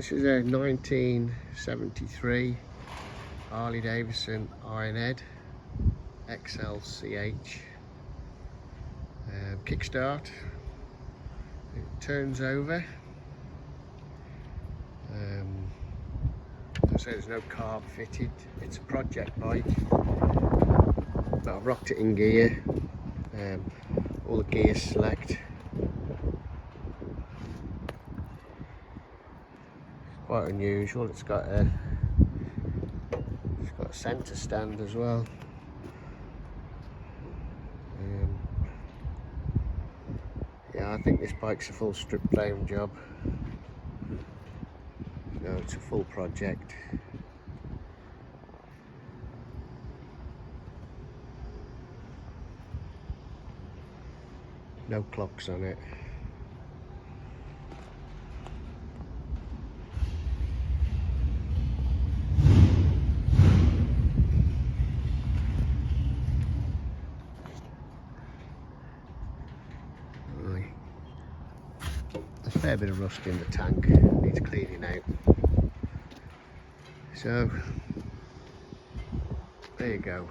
This is a 1973 Harley Davidson Ironhead XLH kickstart. It turns over. So there's no carb fitted. It's a project bike, but I've rocked it in gear. All the gears select. Quite unusual. It's got a centre stand as well. Yeah, I think this bike's a full strip frame job. No, it's a full project. No clocks on it. There's a fair bit of rust in the tank, needs cleaning out. So there you go.